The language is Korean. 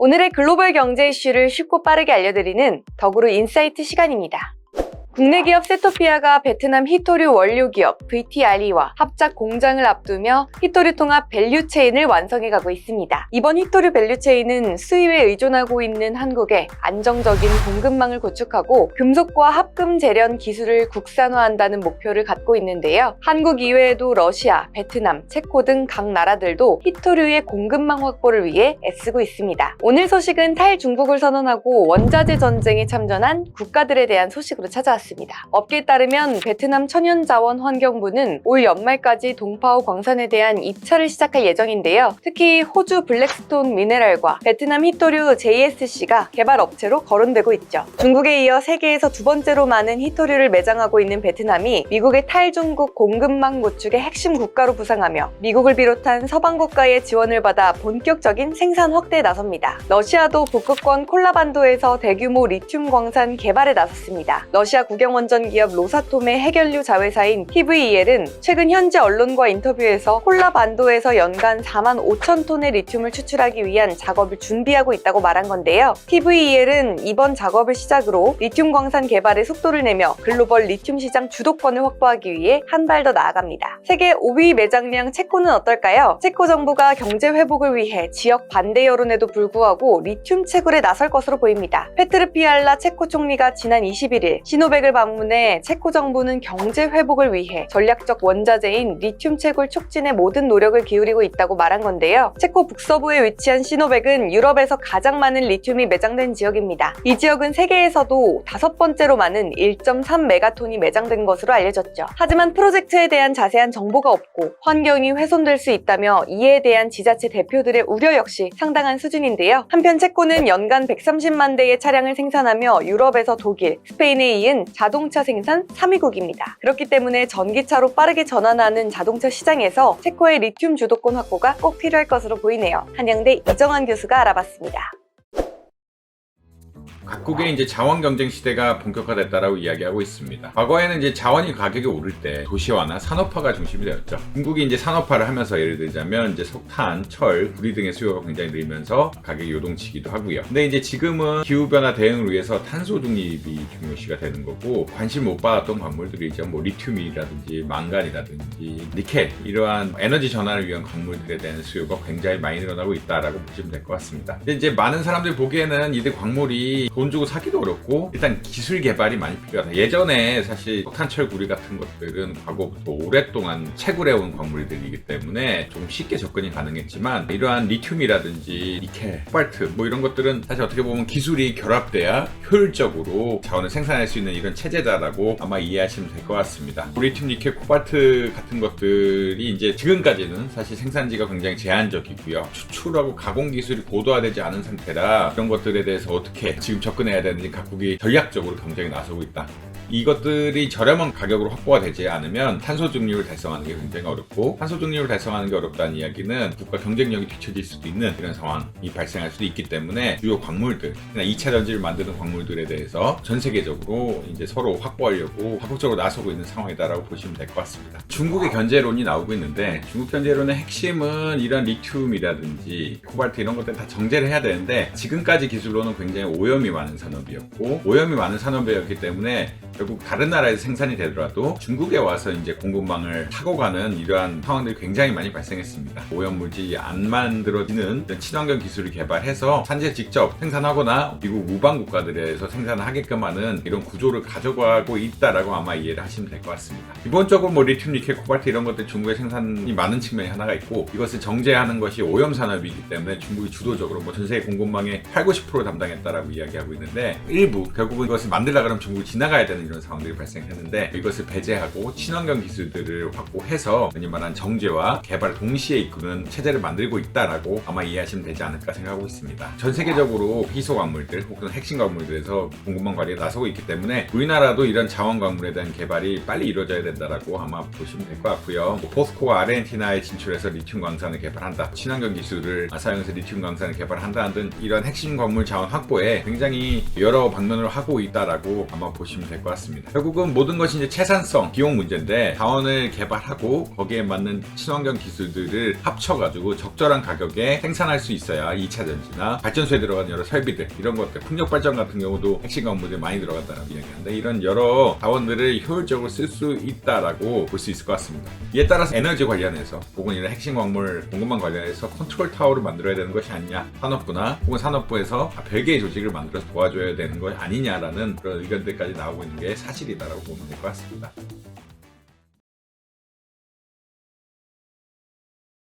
오늘의 글로벌 경제 이슈를 쉽고 빠르게 알려드리는 덕으로 인사이트 시간입니다. 국내 기업 세토피아가 베트남 히토류 원료 기업 VTRE와 합작 공장을 앞두며 히토류 통합 밸류체인을 완성해가고 있습니다. 이번 히토류 밸류체인은 수입에 의존하고 있는 한국에 안정적인 공급망을 구축하고 금속과 합금 재련 기술을 국산화한다는 목표를 갖고 있는데요. 한국 이외에도 러시아, 베트남, 체코 등 각 나라들도 히토류의 공급망 확보를 위해 애쓰고 있습니다. 오늘 소식은 탈중국을 선언하고 원자재 전쟁에 참전한 국가들에 대한 소식으로 찾아왔습니다. 업계에 따르면 베트남 천연자원환경부는 올 연말까지 동파오 광산에 대한 입찰을 시작할 예정인데요. 특히 호주 블랙스톤 미네랄과 베트남 히토류 JSC가 개발 업체로 거론되고 있죠. 중국에 이어 세계에서 두 번째로 많은 히토류를 매장하고 있는 베트남이 미국의 탈중국 공급망 구축의 핵심 국가로 부상하며 미국을 비롯한 서방 국가의 지원을 받아 본격적인 생산 확대에 나섭니다. 러시아도 북극권 콜라반도에서 대규모 리튬 광산 개발에 나섰습니다. 러시아 국영원전 기업 로사톰의 해결류 자회사인 TVEL은 최근 현지 언론과 인터뷰에서 콜라반도에서 연간 4만 5천 톤의 리튬을 추출하기 위한 작업을 준비하고 있다고 말한 건데요. TVEL은 이번 작업을 시작으로 리튬 광산 개발에 속도를 내며 글로벌 리튬 시장 주도권을 확보하기 위해 한 발 더 나아갑니다. 세계 5위 매장량 체코는 어떨까요? 체코 정부가 경제 회복을 위해 지역 반대 여론에도 불구하고 리튬 채굴에 나설 것으로 보입니다. 페트르 피알라 체코 총리가 지난 21일 시노백을 방문해 체코 정부는 경제 회복을 위해 전략적 원자재인 리튬 채굴 촉진에 모든 노력을 기울이고 있다고 말한 건데요. 체코 북서부에 위치한 시노백은 유럽에서 가장 많은 리튬이 매장된 지역입니다. 이 지역은 세계에서도 5번째로 많은 1.3메가톤이 매장된 것으로 알려졌죠. 하지만 프로젝트에 대한 자세한 정보가 없고 환경이 훼손될 수 있다며 이에 대한 지자체 대표들의 우려 역시 상당한 수준인데요. 한편 체코는 연간 130만 대의 차량을 생산하며 유럽에서 독일, 스페인에 이은 자동차 생산 3위국입니다. 그렇기 때문에 전기차로 빠르게 전환하는 자동차 시장에서 체코의 리튬 주도권 확보가 꼭 필요할 것으로 보이네요. 한양대 이정환 교수가 알아봤습니다. 각국의 이제 자원 경쟁 시대가 본격화됐다라고 이야기하고 있습니다. 과거에는 이제 자원이 가격이 오를 때 도시화나 산업화가 중심이 되었죠. 중국이 이제 산업화를 하면서 예를 들자면 이제 석탄, 철, 구리 등의 수요가 굉장히 늘면서 가격이 요동치기도 하고요. 근데 이제 지금은 기후변화 대응을 위해서 탄소 중립이 중요시가 되는 거고 관심 못 받았던 광물들이죠. 뭐 리튬이라든지 망간이라든지 니켈 이러한 에너지 전환을 위한 광물들에 대한 수요가 굉장히 많이 늘어나고 있다라고 보시면 될 것 같습니다. 근데 이제 많은 사람들이 보기에는 이들 광물이 돈 주고 사기도 어렵고 일단 기술 개발이 많이 필요하다. 예전에 사실 석탄철 구리 같은 것들은 과거부터 오랫동안 채굴해온 광물들이기 때문에 좀 쉽게 접근이 가능했지만 이러한 리튬이라든지 니켈, 코발트 뭐 이런 것들은 사실 어떻게 보면 기술이 결합돼야 효율적으로 자원을 생산할 수 있는 이런 체제다라고 아마 이해하시면 될 것 같습니다. 리튬, 니켈, 코발트 같은 것들이 이제 지금까지는 사실 생산지가 굉장히 제한적이고요. 추출하고 가공 기술이 고도화되지 않은 상태라 이런 것들에 대해서 어떻게 지금 접근해야 되는지 각국이 전략적으로 경쟁에 나서고 있다. 이것들이 저렴한 가격으로 확보가 되지 않으면 탄소 중립을 달성하는 게 굉장히 어렵고 탄소 중립을 달성하는 게 어렵다는 이야기는 국가 경쟁력이 뒤처질 수도 있는 이런 상황이 발생할 수도 있기 때문에 주요 광물들, 2차 전지를 만드는 광물들에 대해서 전 세계적으로 이제 서로 확보하려고 적극적으로 나서고 있는 상황이다라고 보시면 될 것 같습니다. 중국의 견제론이 나오고 있는데 중국 견제론의 핵심은 이런 리튬이라든지 코발트 이런 것들 다 정제를 해야 되는데 지금까지 기술로는 굉장히 오염이 많은 산업이었고 오염이 많은 산업이었기 때문에 결국 다른 나라에서 생산이 되더라도 중국에 와서 이제 공급망을 타고 가는 이러한 상황들이 굉장히 많이 발생했습니다. 오염물질이 안 만들어지는 친환경 기술을 개발해서 산지에 직접 생산하거나 미국 우방 국가들에서 생산을 하게끔 하는 이런 구조를 가져가고 있다라고 아마 이해를 하시면 될 것 같습니다. 기본적으로 뭐 리튬, 니켈, 코발트 이런 것들 중국의 생산이 많은 측면이 하나가 있고 이것을 정제하는 것이 오염 산업이기 때문에 중국이 주도적으로 뭐 전 세계 공급망의 80~90% 담당했다라고 이야기하고 있는데 일부 결국은 이것을 만들려고 하면 중국이 지나가야 되는 이런 상황들이 발생했는데 이것을 배제하고 친환경 기술들을 확보해서 흔히 말하는 정제와 개발을 동시에 이끄는 체제를 만들고 있다라고 아마 이해하시면 되지 않을까 생각하고 있습니다. 전 세계적으로 희소 광물들 혹은 핵심 광물들에서 공급망 관리에 나서고 있기 때문에 우리나라도 이런 자원 광물에 대한 개발이 빨리 이루어져야 된다라고 아마 보시면 될 것 같고요. 포스코가 아르헨티나에 진출해서 리튬 광산을 개발한다. 친환경 기술을 사용해서 리튬 광산을 개발한다는 등 이런 핵심 광물 자원 확보에 굉장히 여러 방면으로 하고 있다라고 아마 보시면 될 것 같습니다. 같습니다. 결국은 모든 것이 이제 채산성, 비용 문제인데 자원을 개발하고 거기에 맞는 친환경 기술들을 합쳐가지고 적절한 가격에 생산할 수 있어야 2차 전지나 발전소에 들어가는 여러 설비들 이런 것들, 풍력 발전 같은 경우도 핵심 광물들이 많이 들어간다고 이야기하는데 이런 여러 자원들을 효율적으로 쓸 수 있다라고 볼 수 있을 것 같습니다. 이에 따라서 에너지 관련해서 혹은 이런 핵심 광물 공급망 관련해서 컨트롤 타워를 만들어야 되는 것이 아니냐, 산업부나 혹은 산업부에서 별개의 조직을 만들어서 도와줘야 되는 것이 아니냐라는 그런 의견들까지 나오고 있는 게 사실이다라고 보면 될 것 같습니다.